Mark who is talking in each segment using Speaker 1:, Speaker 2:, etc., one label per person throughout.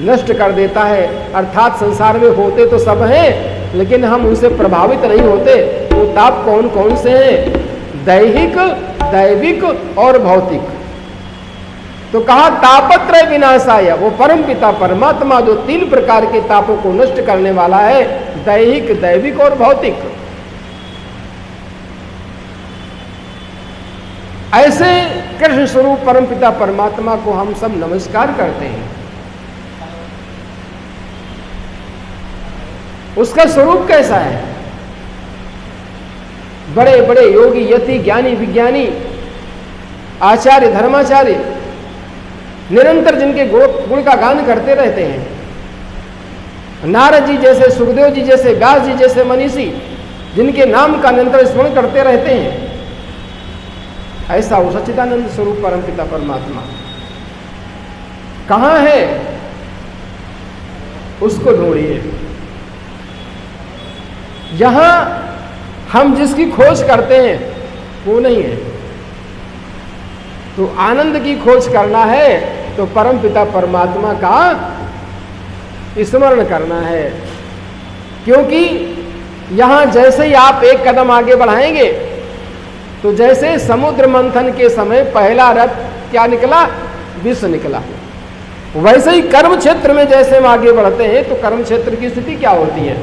Speaker 1: नष्ट कर देता है। अर्थात संसार में होते तो सब हैं, लेकिन हम उनसे प्रभावित नहीं होते। वो ताप कौन कौन से हैं? दैहिक, दैविक और भौतिक। तो कहा तापत्रय विनाशाय, वो परम पिता परमात्मा जो 3 प्रकार के तापों को नष्ट करने वाला है, दैहिक, दैविक और भौतिक। ऐसे कृष्ण स्वरूप परम पिता परमात्मा को हम सब नमस्कार करते हैं। उसका स्वरूप कैसा है? बड़े बड़े योगी, यति, ज्ञानी, विज्ञानी, आचार्य, धर्माचार्य निरंतर जिनके गुण का गान करते रहते हैं। नारद जी जैसे, सुखदेव जी जैसे, व्यास जी जैसे मनीषी जिनके नाम का निरंतर स्मरण करते रहते हैं, ऐसा वो सच्चिदानंद स्वरूप परम पिता परमात्मा कहां है? उसको ढूंढिए। यहां हम जिसकी खोज करते हैं वो नहीं है। तो आनंद की खोज करना है तो परम पिता परमात्मा का स्मरण करना है। क्योंकि यहां जैसे ही आप एक कदम आगे बढ़ाएंगे तो जैसे समुद्र मंथन के समय पहला रथ क्या निकला? विष निकला। वैसे ही कर्म क्षेत्र में जैसे हम आगे बढ़ते हैं तो कर्म क्षेत्र की स्थिति क्या होती है?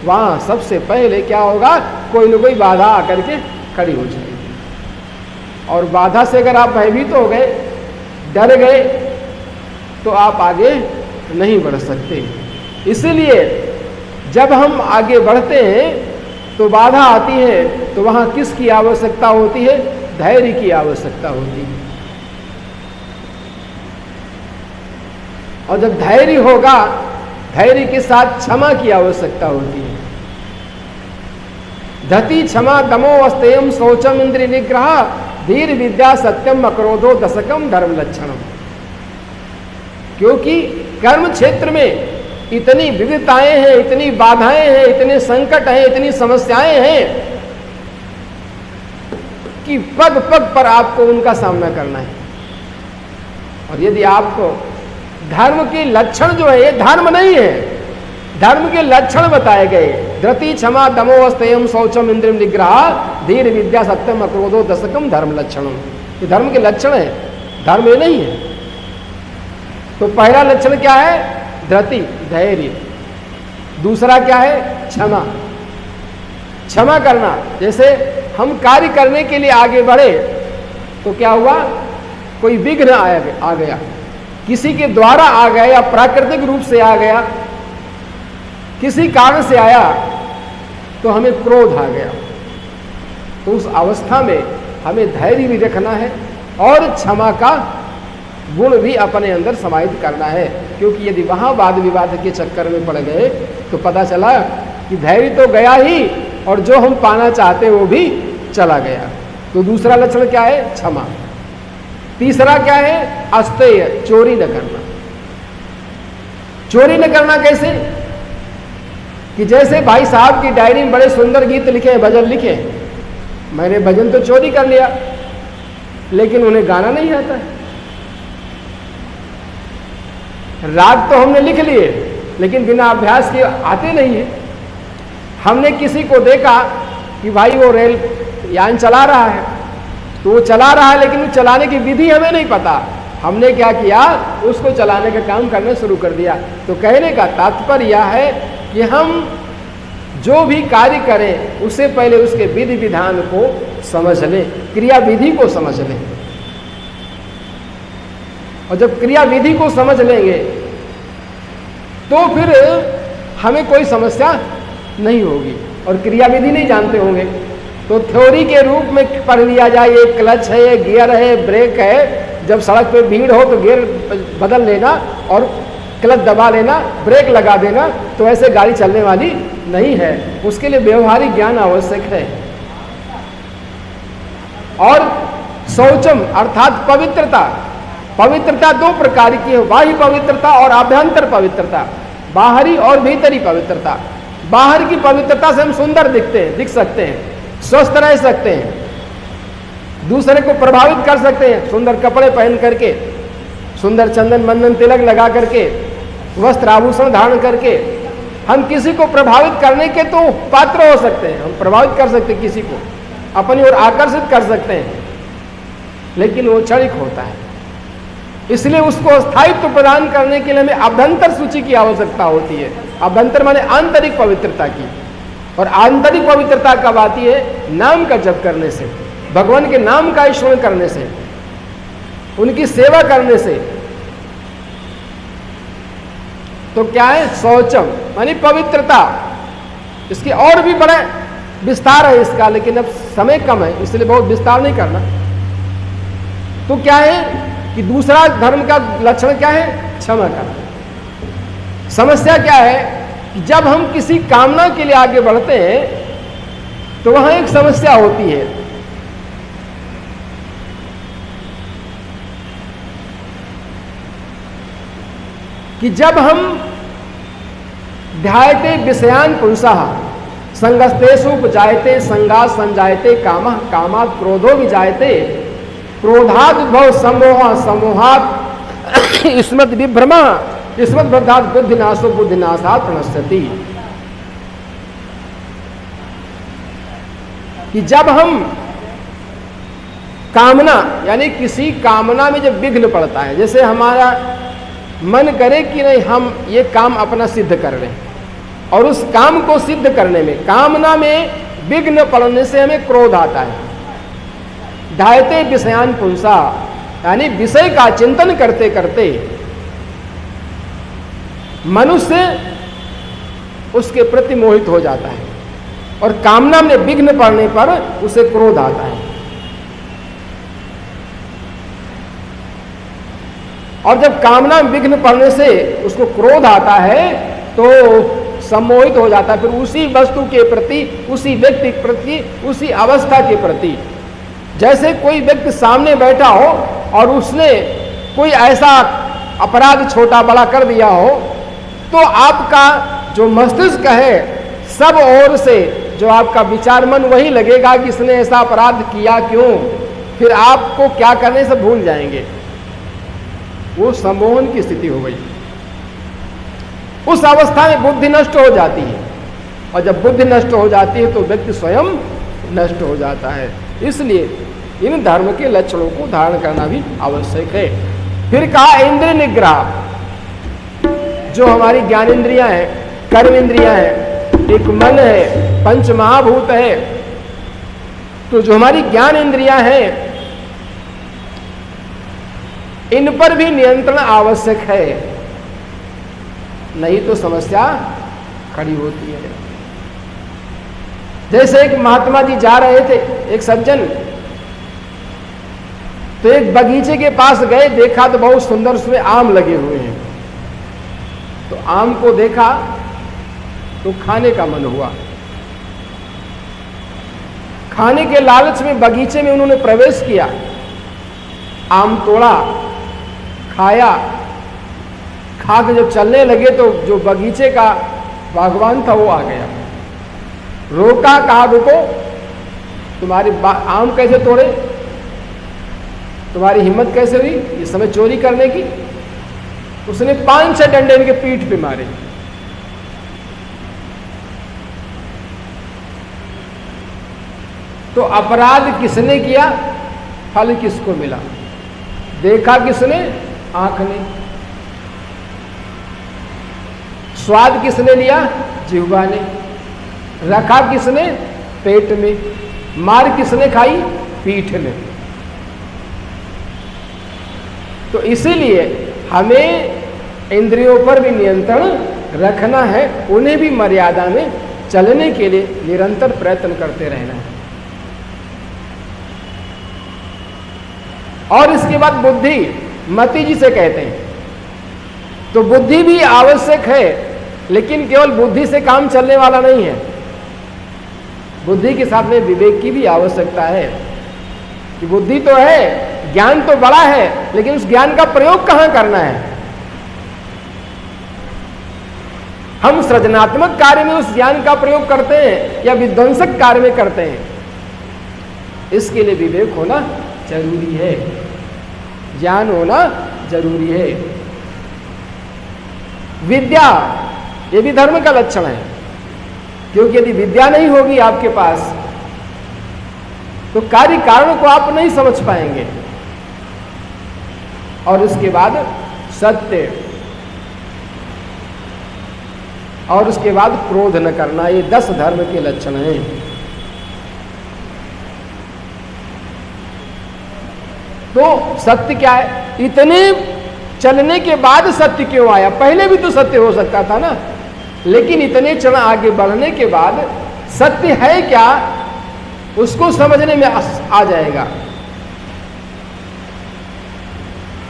Speaker 1: वहां सबसे पहले क्या होगा? कोई न कोई बाधा आकर के खड़ी हो जाएगी। और बाधा से अगर आप भयभीत हो गए, डर गए, तो आप आगे नहीं बढ़ सकते। इसीलिए जब हम आगे बढ़ते हैं तो बाधा आती है तो वहां किसकी आवश्यकता होती है? धैर्य की आवश्यकता होती है। और जब धैर्य होगा, धैर्य के साथ क्षमा की आवश्यकता होती है। धति क्षमा दमो अस्तेयम शौचम इंद्रिय निग्रह धीर विद्या सत्यम अक्रोधो दशकम धर्म लक्षणम। क्योंकि कर्म क्षेत्र में इतनी विविधताएं हैं, इतनी बाधाएं हैं, इतने संकट हैं, इतनी समस्याएं हैं कि पग पग पर आपको उनका सामना करना है। और यदि आपको धर्म के लक्षण जो है, ये धर्म नहीं है, धर्म के लक्षण बताए गए, धृति क्षमा दमो स्तेयम शौचम इंद्रिय निग्रह धीर विद्या सत्यम अक्रोधो दशकम धर्म लक्षणम। ये धर्म के लक्षण है, धर्म ये नहीं है। तो पहला लक्षण क्या है? धृति, धैर्य। दूसरा क्या है? क्षमा, क्षमा करना। जैसे हम कार्य करने के लिए आगे बढ़े तो क्या हुआ? कोई विघ्न आ गया, किसी के द्वारा आ गया या प्राकृतिक रूप से आ गया, किसी कारण से आया तो हमें क्रोध आ गया। तो उस अवस्था में हमें धैर्य भी रखना है और क्षमा का गुण भी अपने अंदर समाहित करना है। क्योंकि यदि वहां वाद विवाद के चक्कर में पड़ गए तो पता चला कि धैर्य तो गया ही और जो हम पाना चाहते वो भी चला गया। तो दूसरा लक्षण क्या है? क्षमा। तीसरा क्या है? अस्तेय, चोरी न करना। चोरी न करना कैसे? कि जैसे भाई साहब की डायरी में बड़े सुंदर गीत लिखे हैं, भजन लिखे हैं, मैंने भजन तो चोरी कर लिया, लेकिन उन्हें गाना नहीं आता है। राग तो हमने लिख लिए लेकिन बिना अभ्यास के आते नहीं है। हमने किसी को देखा कि भाई वो रेल यान चला रहा है, तो वो चला रहा है लेकिन चलाने की विधि हमें नहीं पता। हमने क्या किया? उसको चलाने का काम करना शुरू कर दिया। तो कहने का तात्पर्य यह है कि हम जो भी कार्य करें उससे पहले उसके विधि विधान को समझ लें, क्रिया विधि को समझ लें। और जब क्रिया विधि को समझ लेंगे तो फिर हमें कोई समस्या नहीं होगी। और क्रिया विधि नहीं जानते होंगे तो थ्योरी के रूप में पढ़ लिया जाए, ये क्लच है, ये गियर है, ब्रेक है, जब सड़क पे भीड़ हो तो गियर बदल लेना और क्लच दबा लेना, ब्रेक लगा देना, तो ऐसे गाड़ी चलने वाली नहीं है। उसके लिए व्यवहारिक ज्ञान आवश्यक है। और शौचम अर्थात पवित्रता। पवित्रता दो प्रकार की है, बाह्य पवित्रता और आभ्यंतर पवित्रता, बाहरी और भीतरी पवित्रता। बाहर की पवित्रता से हम सुंदर दिख सकते हैं, स्वस्थ रह सकते हैं, दूसरे को प्रभावित कर सकते हैं, सुंदर कपड़े पहन करके, सुंदर चंदन मंदन तिलक लगा करके, वस्त्र आभूषण धारण करके हम किसी को प्रभावित करने के तो पात्र हो सकते हैं, हम प्रभावित कर सकते हैं, किसी को अपनी ओर आकर्षित कर सकते हैं, लेकिन वो क्षणिक होता है। इसलिए उसको स्थायित्व प्रदान करने के लिए हमें अभ्यंतर सूची की आवश्यकता होती है। अभ्यंतर माने आंतरिक पवित्रता की, और आंतरिक पवित्रता कब आती है? नाम का जप करने से, भगवान के नाम का स्मरण करने से, उनकी सेवा करने से। तो क्या है? शौचम मानी पवित्रता। इसके और भी बड़ा विस्तार है इसका, लेकिन अब समय कम है इसलिए बहुत विस्तार नहीं करना। तो क्या है कि दूसरा धर्म का लक्षण क्या है? क्षमा करना। समस्या क्या है कि जब हम किसी कामना के लिए आगे बढ़ते हैं तो वहां एक समस्या होती है। कि जब हम ध्यायते विषयान पुंसः संगस्तेषु उपजायते संगात् संजायते कामः कामात् क्रोधो विजायते क्रोधात् उद्भव समोह समोहात् स्मृति विभ्रमा स्मृति बद्धात् बुद्धिनाशो बुद्धिनाशात् प्रणश्यति। कि जब हम कामना यानी किसी कामना में जब विघ्न पड़ता है, जैसे हमारा मन करे कि नहीं हम ये काम अपना सिद्ध कर रहे हैं, और उस काम को सिद्ध करने में कामना में विघ्न पड़ने से हमें क्रोध आता है। ध्यायते विषयान पुंसा यानी विषय का चिंतन करते करते मनुष्य उसके प्रति मोहित हो जाता है, और कामना में विघ्न पड़ने पर उसे क्रोध आता है। और जब कामना में विघ्न पड़ने से उसको क्रोध आता है तो सम्मोहित हो जाता है, फिर उसी वस्तु के प्रति, उसी व्यक्ति के प्रति, उसी अवस्था के प्रति। जैसे कोई व्यक्ति सामने बैठा हो और उसने कोई ऐसा अपराध छोटा बड़ा कर दिया हो, तो आपका जो मस्तिष्क है सब ओर से जो आपका विचार मन वही लगेगा कि इसने ऐसा अपराध किया क्यों, फिर आपको क्या करने से भूल जाएंगे। वो सम्मोहन की स्थिति हो गई। उस अवस्था में बुद्धि नष्ट हो जाती है, और जब बुद्धि नष्ट हो जाती है तो व्यक्ति स्वयं नष्ट हो जाता है। इसलिए इन धर्म के लक्षणों को धारण करना भी आवश्यक है। फिर कहा इंद्रिय निग्रह, जो हमारी ज्ञान इंद्रियां हैं, कर्म इंद्रियां हैं, एक मन है, पंच महाभूत है, तो जो हमारी ज्ञान इंद्रियां हैं इन पर भी नियंत्रण आवश्यक है, नहीं तो समस्या खड़ी होती है। जैसे एक महात्मा जी जा रहे थे, एक सज्जन, तो एक बगीचे के पास गए, देखा तो बहुत सुंदर उसमें आम लगे हुए हैं। तो आम को देखा तो खाने का मन हुआ। खाने के लालच में बगीचे में उन्होंने प्रवेश किया, आम तोड़ा, खाया। खा के जब चलने लगे तो जो बगीचे का बागवान था वो आ गया, रोका, कहा रुको, तुम्हारे आम कैसे तोड़े, तुम्हारी हिम्मत कैसे हुई इस समय चोरी करने की। उसने 5-6 डंडे इनके पीठ पे मारे। तो अपराध किसने किया, फल किसको मिला? देखा किसने? आंख ने। स्वाद किसने लिया? जिह्वा ने। रखा किसने? पेट में। मार किसने खाई? पीठ ने। तो इसीलिए हमें इंद्रियों पर भी नियंत्रण रखना है, उन्हें भी मर्यादा में चलने के लिए निरंतर प्रयत्न करते रहना है। और इसके बाद बुद्धि, मति जिसे कहते हैं, तो बुद्धि भी आवश्यक है, लेकिन केवल बुद्धि से काम चलने वाला नहीं है। बुद्धि के साथ में विवेक की भी आवश्यकता है। कि बुद्धि तो है, ज्ञान तो बड़ा है, लेकिन उस ज्ञान का प्रयोग कहां करना है। हम सृजनात्मक कार्य में उस ज्ञान का प्रयोग करते हैं या विध्वंसक कार्य में करते हैं, इसके लिए विवेक होना जरूरी है, ज्ञान होना जरूरी है। विद्या, ये भी धर्म का लक्षण है, क्योंकि यदि विद्या नहीं होगी आपके पास तो कार्य कारण को आप नहीं समझ पाएंगे। और उसके बाद सत्य, और उसके बाद क्रोध न करना, ये 10 धर्म के लक्षण हैं। तो सत्य क्या है? इतने चलने के बाद सत्य क्यों आया? पहले भी तो सत्य हो सकता था ना, लेकिन इतने चरण आगे बढ़ने के बाद सत्य है क्या, उसको समझने में आ जाएगा।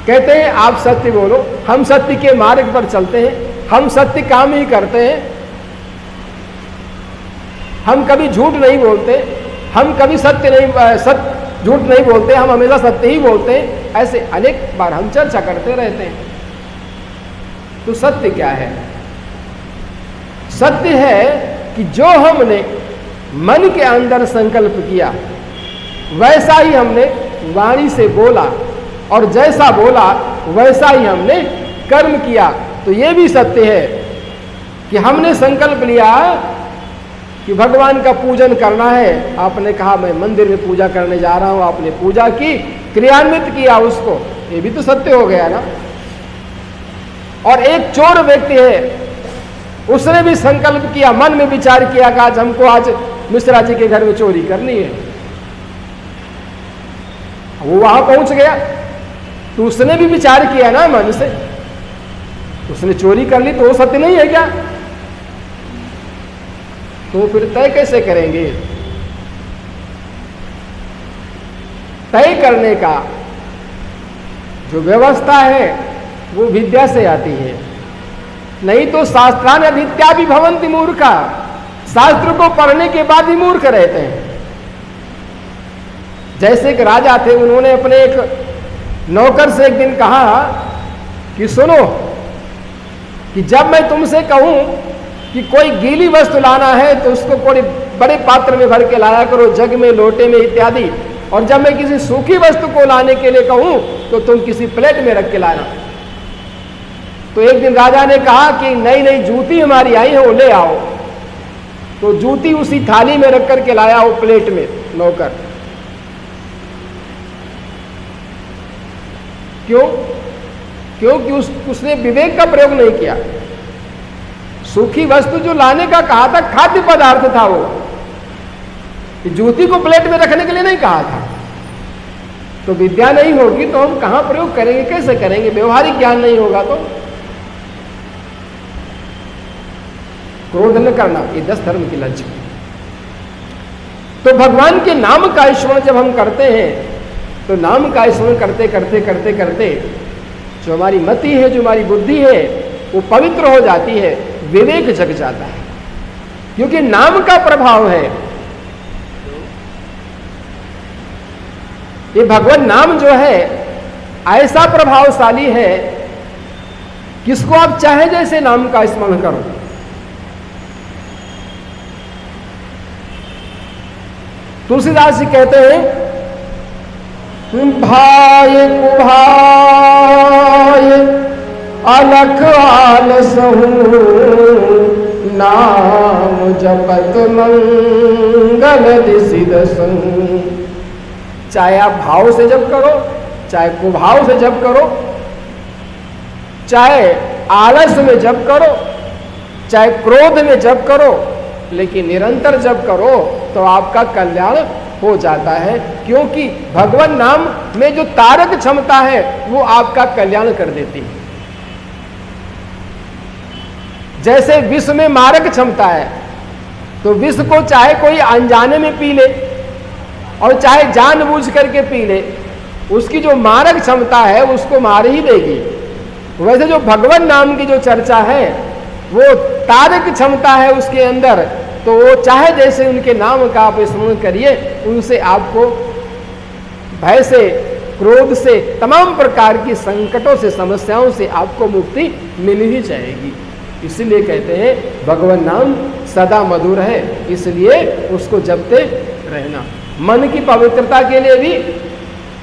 Speaker 1: कहते हैं आप सत्य बोलो, हम सत्य के मार्ग पर चलते हैं, हम सत्य काम ही करते हैं, हम कभी झूठ नहीं बोलते, हम कभी झूठ नहीं बोलते, हम हमेशा सत्य ही बोलते हैं। ऐसे अनेक बार हम चर्चा करते रहते हैं। तो सत्य क्या है? सत्य है कि जो हमने मन के अंदर संकल्प किया वैसा ही हमने वाणी से बोला, और जैसा बोला वैसा ही हमने कर्म किया। तो ये भी सत्य है कि हमने संकल्प लिया कि भगवान का पूजन करना है, आपने कहा मैं मंदिर में पूजा करने जा रहा हूं, आपने पूजा की, क्रियान्वित किया उसको, ये भी तो सत्य हो गया ना। और एक चोर व्यक्ति है, उसने भी संकल्प किया, मन में विचार किया कि आज हमको आज मिश्रा जी के घर में चोरी करनी है। वो वहां पहुंच गया तो उसने भी विचार किया ना मन से, उसने चोरी कर ली, तो वो सत्य नहीं है क्या? तो फिर तय कैसे करेंगे? तय करने का जो व्यवस्था है वो विद्या से आती है, नहीं तो शास्त्रान अधीत्या भी भवन्ति मूर्खा, शास्त्र को पढ़ने के बाद ही मूर्ख रहते हैं। जैसे एक राजा थे, उन्होंने अपने एक नौकर से एक दिन कहा कि सुनो, कि जब मैं तुमसे कहूं कि कोई गीली वस्तु लाना है तो उसको कोई बड़े पात्र में भर के लाया करो, जग में, लोटे में इत्यादि, और जब मैं किसी सूखी वस्तु को लाने के लिए कहूं तो तुम किसी प्लेट में रख के लाना। तो एक दिन राजा ने कहा कि नई नई जूती हमारी आई है, वो ले आओ। तो जूती उसी थाली में रख करके लाया वो प्लेट में नौकर। क्यों? क्योंकि उसने विवेक का प्रयोग नहीं किया। सूखी वस्तु जो लाने का कहा था खाद्य पदार्थ था, वो जूती को प्लेट में रखने के लिए नहीं कहा था। तो विद्या नहीं होगी तो हम कहां प्रयोग करेंगे, कैसे करेंगे? व्यवहारिक ज्ञान नहीं होगा तो। क्रोध न करना, ये 10 धर्म के लक्ष्य। तो भगवान के नाम का स्मरण जब हम करते हैं तो नाम का स्मरण करते करते करते करते जो हमारी मति है, जो हमारी बुद्धि है, वो पवित्र हो जाती है, विवेक जग जाता है, क्योंकि नाम का प्रभाव है। ये भगवान नाम जो है ऐसा प्रभावशाली है, किसको आप चाहे जैसे नाम का स्मरण करो। तुलसीदास जी कहते हैं, भाई कुभाय अलख आलस हूँ, नाम जपत मंगल दिसिदसु। चाहे आप भाव से जप करो, चाहे कुभाव से जप करो, चाहे आलस में जप करो, चाहे क्रोध में जप करो, लेकिन निरंतर जप करो तो आपका कल्याण हो जाता है, क्योंकि भगवान नाम में जो तारक क्षमता है वो आपका कल्याण कर देती है। जैसे विष में मारक क्षमता है, तो विष को चाहे कोई अनजाने में पी ले और चाहे जानबूझ करके पी ले, उसकी जो मारक क्षमता है उसको मार ही देगी। वैसे जो भगवान नाम की जो चर्चा है वो तारक क्षमता है उसके अंदर, तो वो चाहे जैसे उनके नाम का आप स्मरण करिए, उनसे आपको भय से, क्रोध से, तमाम प्रकार की संकटों से, समस्याओं से आपको मुक्ति मिल ही जाएगी। इसलिए कहते हैं भगवान नाम सदा मधुर है, इसलिए उसको जपते रहना। मन की पवित्रता के लिए भी,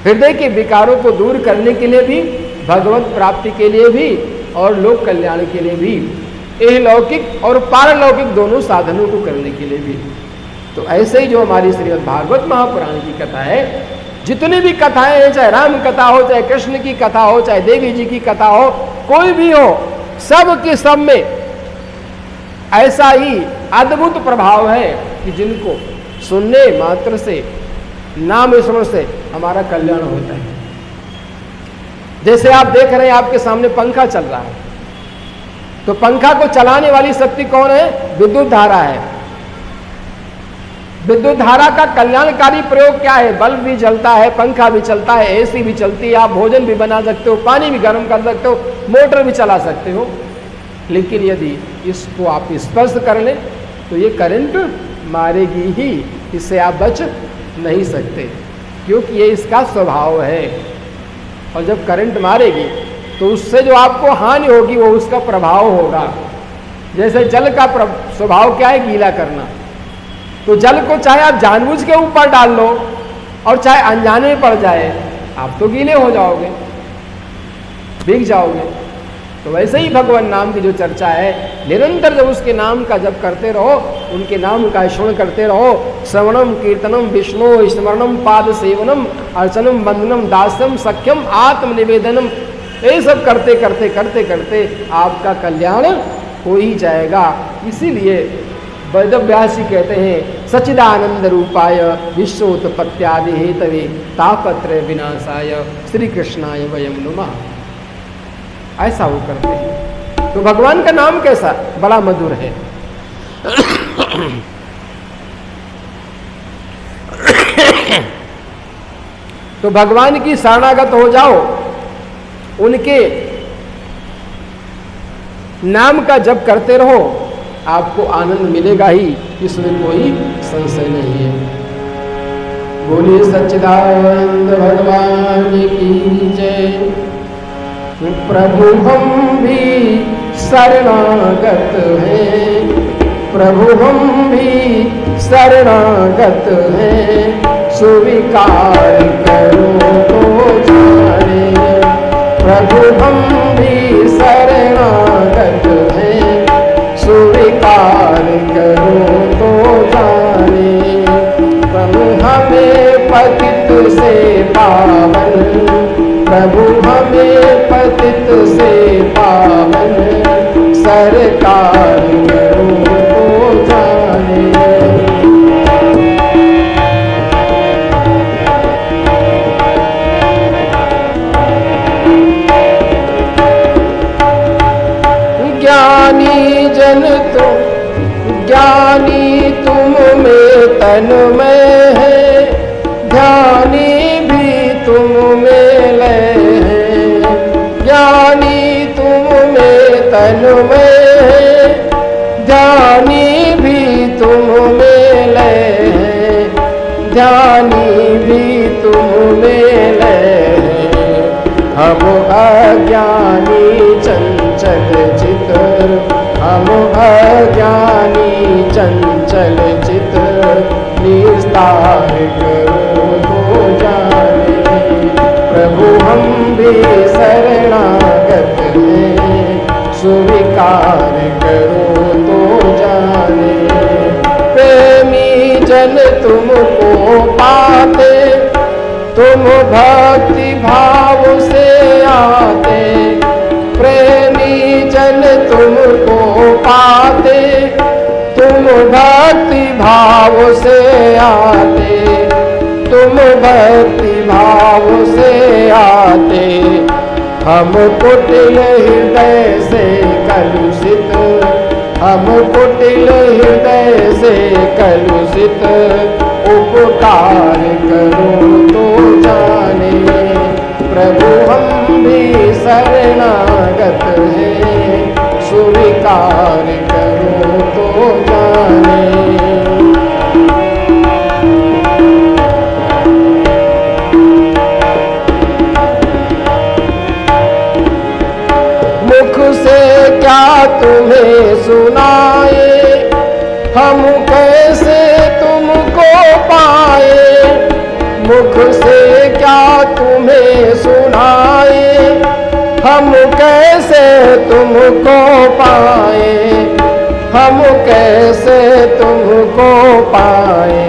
Speaker 1: हृदय के विकारों को दूर करने के लिए भी, भगवत प्राप्ति के लिए भी और लोक कल्याण के लिए भी, इहलौकिक और पारलौकिक दोनों साधनों को करने के लिए भी। तो ऐसे ही जो हमारी श्रीमद् भागवत महापुराण की कथा है, जितनी भी कथाएं हैं, चाहे राम कथा हो, चाहे कृष्ण की कथा हो, चाहे देवी जी की कथा हो, कोई भी हो, सब के सब में ऐसा ही अद्भुत प्रभाव है कि जिनको सुनने मात्र से, नाम स्मरण से हमारा कल्याण होता है। जैसे आप देख रहे हैं आपके सामने पंखा चल रहा है, तो पंखा को चलाने वाली शक्ति कौन है? विद्युत धारा है। विद्युत धारा का कल्याणकारी प्रयोग क्या है? बल्ब भी जलता है, पंखा भी चलता है, एसी भी चलती है, आप भोजन भी बना सकते हो, पानी भी गर्म कर सकते हो, मोटर भी चला सकते हो। लेकिन यदि इसको आप स्पर्श कर लें तो ये करंट मारेगी ही, इससे आप बच नहीं सकते, क्योंकि ये इसका स्वभाव है। और जब करंट मारेगी तो उससे जो आपको हानि होगी वो उसका प्रभाव होगा। जैसे जल का स्वभाव क्या है? गीला करना। तो जल को चाहे आप जानबूझ के ऊपर डाल लो और चाहे अनजाने में पड़ जाए, आप तो गीले हो जाओगे, भीग जाओगे। तो वैसे ही भगवान नाम की जो चर्चा है, निरंतर जब उसके नाम का जप करते रहो, उनके नाम का स्मरण करते रहो, श्रवणम कीर्तनम विष्णु स्मरणम पाद सेवनम अर्चनम वंदनम दास्यम सख्यम आत्मनिवेदनम, ये सब करते करते करते करते आपका कल्याण हो ही जाएगा। इसीलिए वेदव्यास जी कहते हैं, सच्चिदानंद रूपाय विश्वोत्पत्त्यादि हेतवे तापत्रय विनाशाय श्री कृष्णाय वयम नुमः। ऐसा वो करते हैं। तो भगवान का नाम कैसा? बड़ा मधुर है। तो भगवान की शरणागत हो जाओ, उनके नाम का जप करते रहो, आपको आनंद मिलेगा ही, इसमें कोई संशय नहीं है। बोलिए सच्चिदानंद भगवान की जय। प्रभु हम भी शरणागत हैं, प्रभु हम भी शरणागत हैं, स्वीकार करो तो जाने। प्रभु हम भी शरणागत हैं, स्वीकार करो तो जाने। प्रभु हमें पतित से पावन, प्रभु हमें पतित से पावन, सरकार करो तो जाने। ज्ञानी जन तो ज्ञानी तुम में तन में है, ध्यानी भी तुम में लय है। ज्ञानी तुम में तन में है, ध्यानी भी तुम में लय है, ध्यानी भी तुम में लय है। हम अज्ञानी चंचल चित, हम अज्ञानी चंचल चित, निस्तार करो तो जाने। प्रभु हम भी शरणागत हैं, स्वीकार करो तो जाने। प्रेमी जन तुमको पाते, तुम भक्ति भाव से आते। प्रेमी जन तुमको पाते, तुम भक्ति भाव से आते, तुम भक्ति भाव से आते। हम कुटिल हृदय से कलुषित, हम कुटिल हृदय से कलुषित, उपकार करो तो जाने। प्रभु हम भी शरणागत हैं, स्वीकार करो तो जाने। मुख से क्या तुम्हें सुनाए, हम कैसे तुमको पाए। मुख से क्या तुम्हें सुनाए, हम कैसे तुमको पाए, हम कैसे तुमको पाए,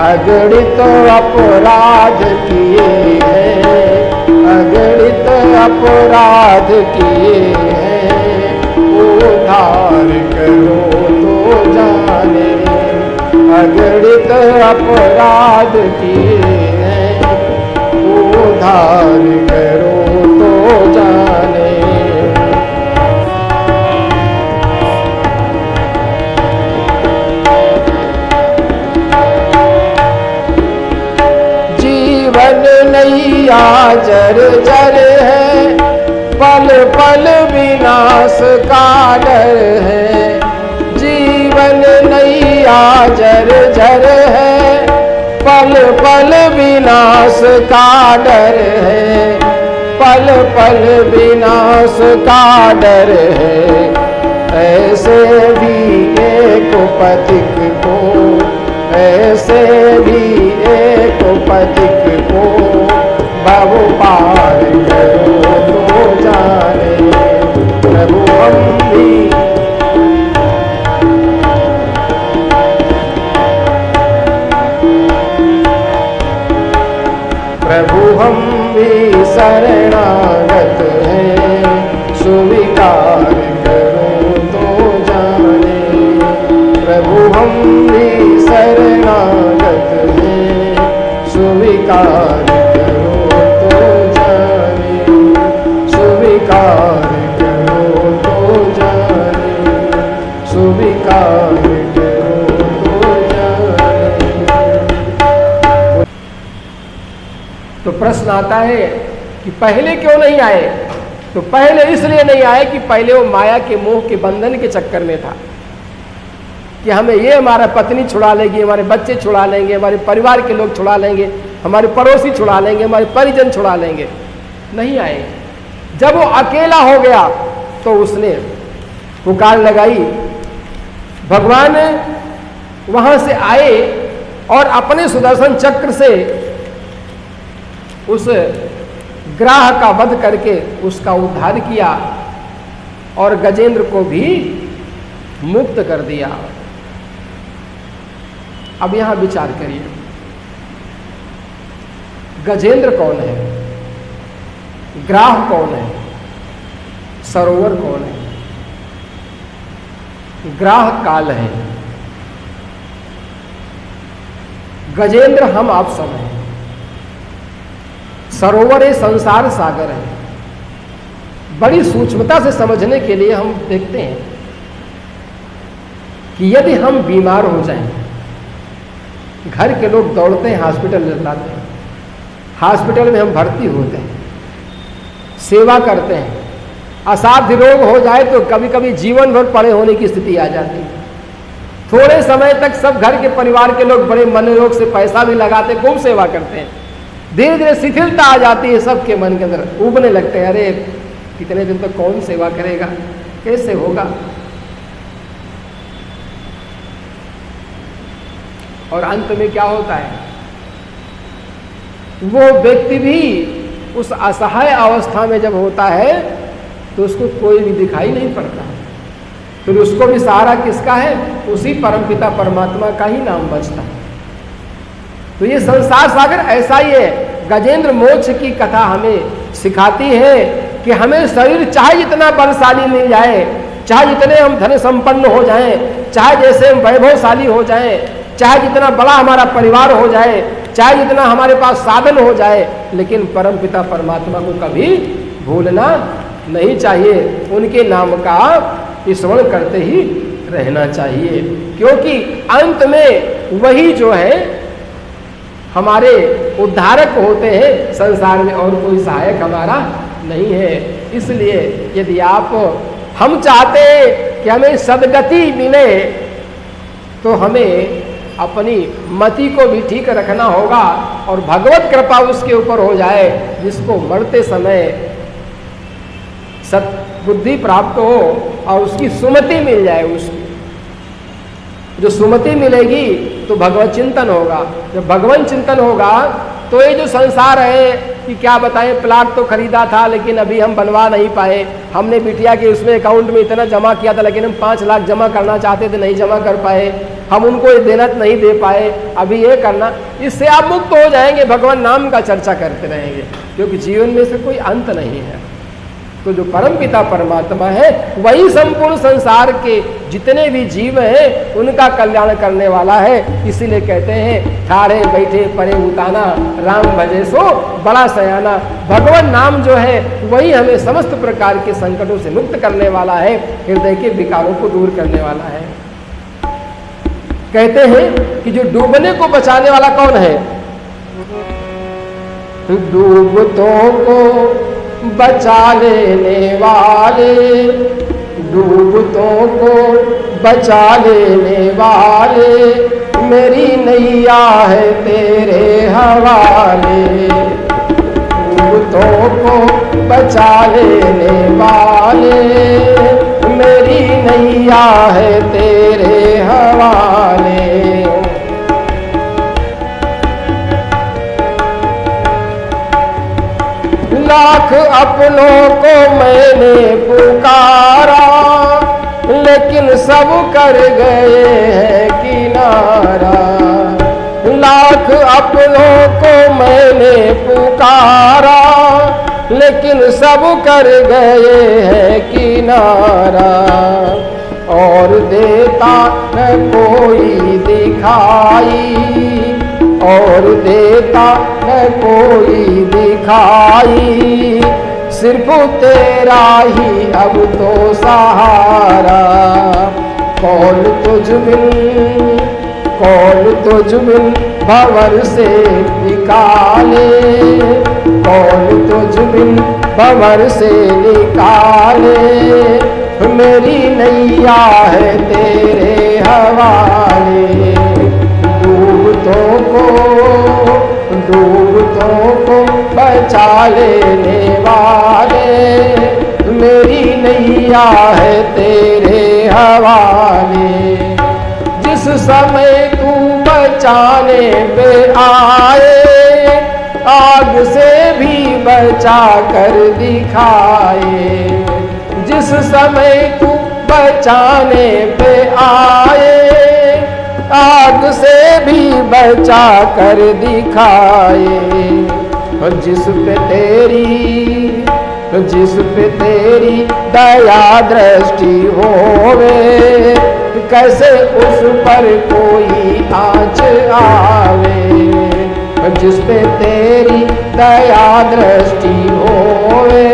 Speaker 1: अगणित अपराध किए हैं, अगणित अपराध किए हैं, उद्धार करो तो जाने, अगणित अपराध किए हैं, उद्धार करो तो जाने। जीवन नैया जर्जर है, पल पल विनाश का डर है, जीवन नैया जर्जर है, पल पल विनाश का डर है, पल पल विनाश का डर है, ऐसे भी एक पथिक को, ऐसे भी एक पथिक को भव पार करो तो जाने, प्रभु हम भी प्रभु हम भी शरणागत हैं, स्वीकार करो तो जाने, प्रभु हम भी शरणागत हैं, स्वीकार करो तो जाने, स्वीकार करो तो जाने, स्वीकार करो तो जाने। तो प्रश्न आता है कि पहले क्यों नहीं आए? तो पहले इसलिए नहीं आए कि पहले वो माया के मोह के बंधन के चक्कर में था कि हमें ये हमारा पत्नी छुड़ा लेगी, हमारे बच्चे छुड़ा लेंगे, हमारे परिवार के लोग छुड़ा लेंगे, हमारे पड़ोसी छुड़ा लेंगे, हमारे परिजन छुड़ा लेंगे। नहीं आए। जब वो अकेला हो गया तो उसने पुकार लगाई, भगवान वहां से आए और अपने सुदर्शन चक्र से उस ग्राह का वध करके उसका उद्धार किया और गजेंद्र को भी मुक्त कर दिया। अब यहां विचार करिए, गजेंद्र कौन है, ग्राह कौन है, सरोवर कौन है? ग्राह काल है, गजेंद्र हम आप सब हैं, सरोवर ये संसार सागर है। बड़ी सूक्ष्मता से समझने के लिए हम देखते हैं कि यदि हम बीमार हो जाएं, घर के लोग दौड़ते हैं हॉस्पिटल लाते हैं, हॉस्पिटल में हम भर्ती होते हैं, सेवा करते हैं, असाध्य रोग हो जाए तो कभी कभी जीवन भर पड़े होने की स्थिति आ जाती है। थोड़े समय तक सब घर के परिवार के लोग बड़े मनोयोग से पैसा भी लगाते, खूब सेवा करते हैं, धीरे धीरे शिथिलता आ जाती है, सबके मन के अंदर उबने लगते हैं, अरे कितने दिन तक कौन सेवा करेगा, कैसे होगा। और अंत में क्या होता है, वो व्यक्ति भी उस असहाय अवस्था में जब होता है तो उसको कोई भी दिखाई नहीं पड़ता, फिर उसको भी सहारा किसका है, उसी परमपिता परमात्मा का ही नाम बचता है। तो ये संसार सागर ऐसा ही है। गजेंद्र मोक्ष की कथा हमें सिखाती है कि हमें शरीर चाहे जितना बलशाली मिल जाए, चाहे जितने हम धन संपन्न हो जाएं, चाहे जैसे हम वैभवशाली हो जाएं, चाहे जितना बड़ा हमारा परिवार हो जाए, चाहे जितना हमारे पास साधन हो जाए, लेकिन परमपिता परमात्मा को कभी भूलना नहीं चाहिए। उनके नाम का स्मरण करते ही रहना चाहिए, क्योंकि अंत में वही जो है हमारे उद्धारक होते हैं, संसार में और कोई सहायक हमारा नहीं है। इसलिए यदि हम चाहते हैं कि हमें सद्गति मिले तो हमें अपनी मति को भी ठीक रखना होगा और भगवत कृपा उसके ऊपर हो जाए, जिसको मरते समय सद्बुद्धि प्राप्त हो और उसकी सुमति मिल जाए। उसकी जो सुमति मिलेगी तो भगवत चिंतन होगा। जब भगवान चिंतन होगा तो ये जो संसार है कि क्या बताएं, प्लाट तो खरीदा था लेकिन अभी हम बनवा नहीं पाए, हमने बिटिया के उसमें अकाउंट में इतना जमा किया था लेकिन हम 5 लाख जमा करना चाहते थे, नहीं जमा कर पाए, हम उनको ये देना नहीं दे पाए, अभी ये करना। इससे आप मुक्त हो जाएंगे, भगवान नाम का चर्चा करते रहेंगे, क्योंकि जीवन में से कोई अंत नहीं है। तो जो परम पिता परमात्मा है वही संपूर्ण संसार के जितने भी जीव हैं उनका कल्याण करने वाला है। इसीलिए कहते हैं ठाड़े बैठे परे उताना, राम भजे सो बड़ा सयाना। भगवान नाम जो है वही हमें समस्त प्रकार के संकटों से मुक्त करने वाला है, हृदय के विकारों को दूर करने वाला है। कहते हैं कि जो डूबने को बचाने वाला कौन है? डूबतों को बचा लेने वाले, डूबतों को बचा लेने वाले, मेरी नैया है तेरे हवाले। डूबतों को बचा लेने वाले, मेरी नैया है तेरे हवाले। लाख अपनों को मैंने पुकारा, लेकिन सब कर गए हैं किनारा। लाख अपनों को मैंने पुकारा, लेकिन सब कर गए हैं किनारा। और देता न कोई दिखाई, और देता न कोई दिखाई, सिर्फ तेरा ही अब तो सहारा। कौन तुझ बिन भंवर से निकाले, कौन तुझ बिन भंवर से निकाले, मेरी नैया है तेरे हवाले। डूबतों को बचा लेने वाले, मेरी नैया है तेरे हवाले। जिस समय तू बचाने पे आए, आग से भी बचा कर दिखाए। जिस समय तू बचाने पे आए, आग से भी बचा कर दिखाए। जिस पे तेरी दया दृष्टि होवे, कैसे उस पर कोई आँच आवे। जिस पे तेरी दया दृष्टि होवे,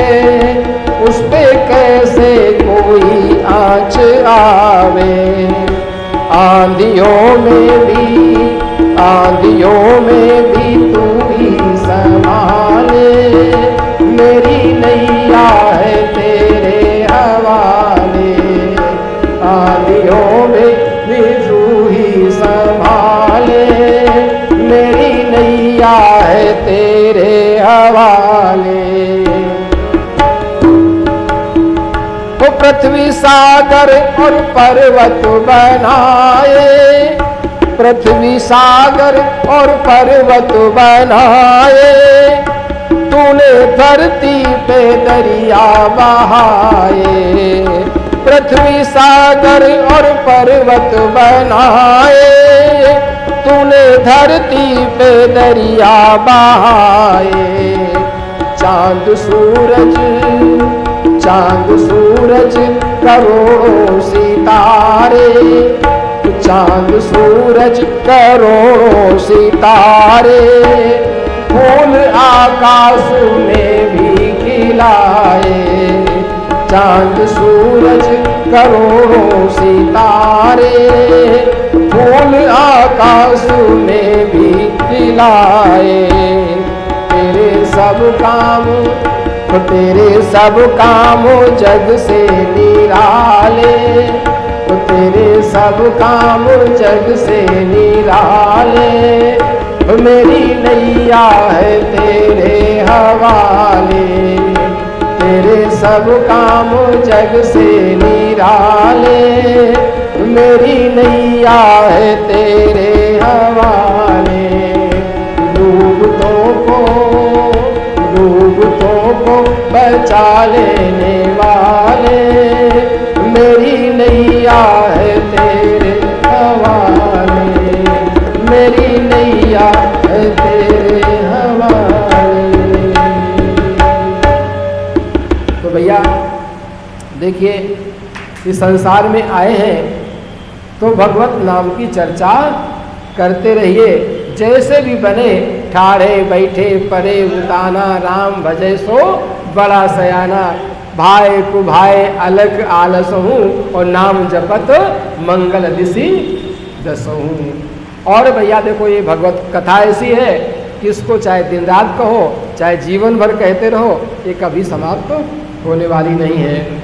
Speaker 1: उस पे कैसे कोई आँच आवे। आंधियों में भी तू ही संभाले, मेरी नैया है तेरे हवाले। आंधियों में भी तू ही संभाले, मेरी नैया है तेरे हवाले। पृथ्वी सागर और पर्वत बनाए, पृथ्वी सागर और पर्वत बनाए। तूने धरती पे दरिया बहाए, पृथ्वी सागर और पर्वत बनाए। तूने धरती पे दरिया बहाए। चांद सूरज करोड़ों सितारे, चांद सूरज करोड़ों सितारे। फूल आकाश में भी खिलाए। चांद सूरज करोड़ों सितारे, फूल आकाश में भी खिलाए। तेरे सब काम जग से निराले, तेरे सब काम जग से निराले। मेरी नैया है तेरे हवाले, तेरे सब काम जग से निराले। मेरी नैया है तेरे हवाले। बचा लेने वाले, मेरी नैया है तेरे हवाले, मेरी नैया है तेरे हवाले। तो भैया देखिए, इस संसार में आए हैं तो भगवत नाम की चर्चा करते रहिए। जैसे भी बने, ठाड़े बैठे परे उताना, राम भजे सो बड़ा सयाना, भाई कुभाए अलग आलस हूँ, और नाम जपत मंगल दिशि दसहूँ। और भैया देखो, ये भगवत कथा ऐसी है कि इसको चाहे दिन रात कहो, चाहे जीवन भर कहते रहो, ये कभी समाप्त होने वाली नहीं है।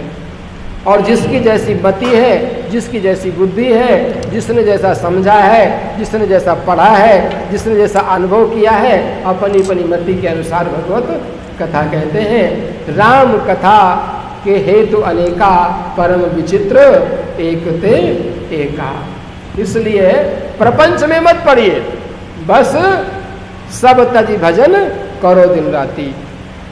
Speaker 1: और जिसकी जैसी मति है, जिसकी जैसी बुद्धि है, जिसने जैसा समझा है, जिसने जैसा पढ़ा है, जिसने जैसा अनुभव किया है, अपनी अपनी मति के अनुसार भगवत कथा कहते हैं। राम कथा के हेतु अनेका, परम विचित्र एक ते एका। इसलिए प्रपंच में मत पड़िए, बस सब तज भजन करो दिन राती।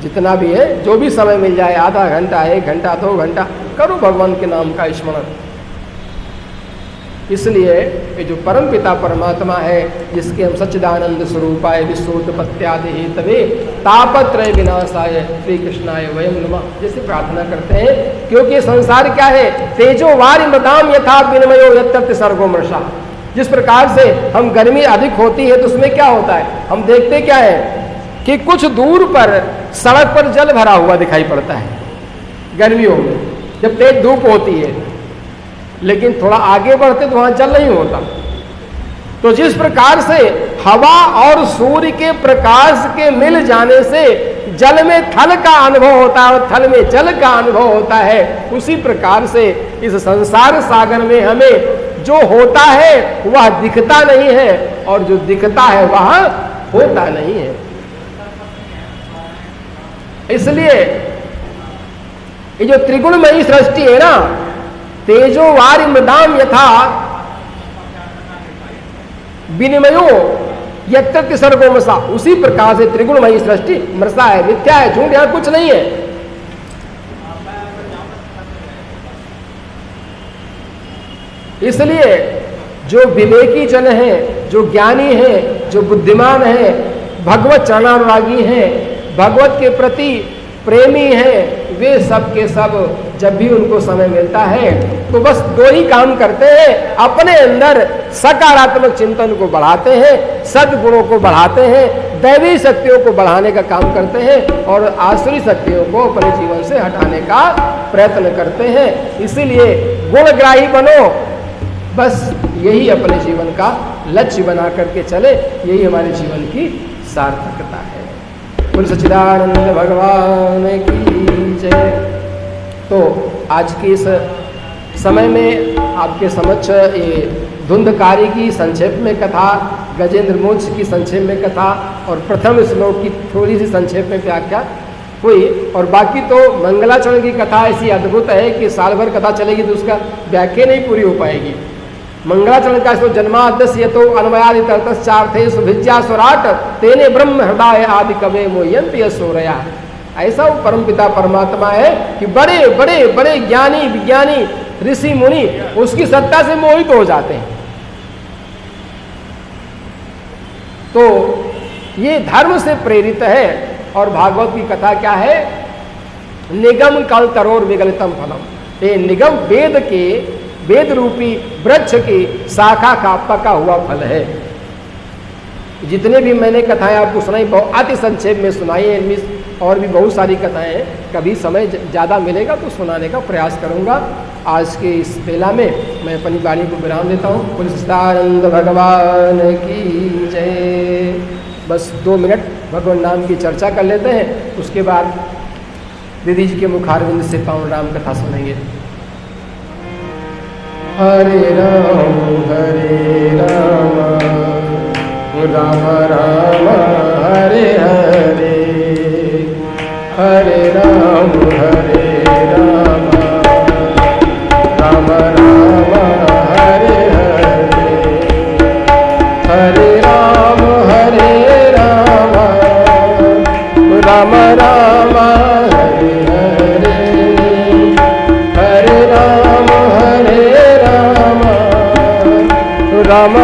Speaker 1: जितना भी है, जो भी समय मिल जाए, आधा घंटा, 1 घंटा, 2 घंटा, करो भगवान के नाम का स्मरण। इसलिए ये जो परम पिता परमात्मा है, जिसके हम सच्चिदानंद स्वरूपाय विश्वोत्पत्त्यादि हेतवे तापत्रय विनाशाय श्री कृष्णाय वयं नमः जैसे प्रार्थना करते हैं। क्योंकि संसार क्या है, तेजो वारि मृदाम यथा विनिमयो यत्र सर्गो मृषा। जिस प्रकार से हम गर्मी अधिक होती है तो उसमें क्या होता है, हम देखते क्या है कि कुछ दूर पर सड़क पर जल भरा हुआ दिखाई पड़ता है गर्मियों में, जब तेज धूप होती है, लेकिन थोड़ा आगे बढ़ते तो वहां जल नहीं होता। तो जिस प्रकार से हवा और सूर्य के प्रकाश के मिल जाने से जल में थल का अनुभव होता है और थल में जल का अनुभव होता है, उसी प्रकार से इस संसार सागर में हमें जो होता है वह दिखता नहीं है, और जो दिखता है वह होता नहीं है। इसलिए ये जो त्रिगुणमयी सृष्टि है ना, तेजो वारि मृदाम यथा विनिमयो यत्र सर्गो मृषा, उसी प्रकार से त्रिगुणमयी सृष्टि मृषा है, मिथ्या है, झूठ, यहां कुछ नहीं है। इसलिए जो विवेकी जन है, जो ज्ञानी है, जो बुद्धिमान है, भगवत चरणानुरागी है, भगवत के प्रति प्रेमी है, वे सब के सब जब भी उनको समय मिलता है तो बस 2 ही काम करते हैं, अपने अंदर सकारात्मक चिंतन को बढ़ाते हैं, सद्गुणों को बढ़ाते हैं, दैवी शक्तियों को बढ़ाने का काम करते हैं, और आसुरी शक्तियों को अपने जीवन से हटाने का प्रयत्न करते हैं। इसीलिए गुणग्राही बनो, बस यही अपने जीवन का लक्ष्य बना करके चले, यही हमारे जीवन की सार्थकता है। बोल सच्चिदानंद भगवान की जय। तो आज के इस समय में आपके समक्ष ये धुंधकारी की संक्षेप में कथा, गजेंद्र मोक्ष की संक्षेप में कथा और प्रथम श्लोक की थोड़ी सी संक्षेप में व्याख्या हुई, और बाकी तो मंगलाचरण की कथा ऐसी अद्भुत है कि साल भर कथा चलेगी तो उसका व्याख्या नहीं पूरी हो पाएगी। मंगलाचरण का तो जन्माद्यस्य तो अन्वयादि तर्तश्चार्थे सुभिज्या स्वराट तेने ब्रह्म हृदय आदि कवे मोयंति यशोरया। ऐसा वो परम पिता परमात्मा है कि बड़े बड़े बड़े ज्ञानी विज्ञानी ऋषि मुनि उसकी सत्ता से मोहित हो जाते हैं। तो ये धर्म से प्रेरित है। और भागवत की कथा क्या है, निगम कल तरोर विगलितम फलम। ये निगम वेद रूपी वृक्ष की शाखा का पका हुआ फल है। जितने भी मैंने कथाएं आपको सुनाई, बहुत अति संक्षेप में सुनाई है, इनमें और भी बहुत सारी कथाएं हैं। कभी समय ज़्यादा मिलेगा तो सुनाने का प्रयास करूंगा। आज के इस बेला में मैं अपनी वाणी को विराम देता हूँ। बोल सच्चिदानंद भगवान की जय। बस 2 मिनट भगवान नाम की चर्चा कर लेते हैं, उसके बाद दीदी जी के मुखारविंद से पावन राम कथा सुनेंगे। हरे राम राम राम हरे हरे, हरे राम राम राम हरे हरे, हरे राम राम राम हरे हरे। राम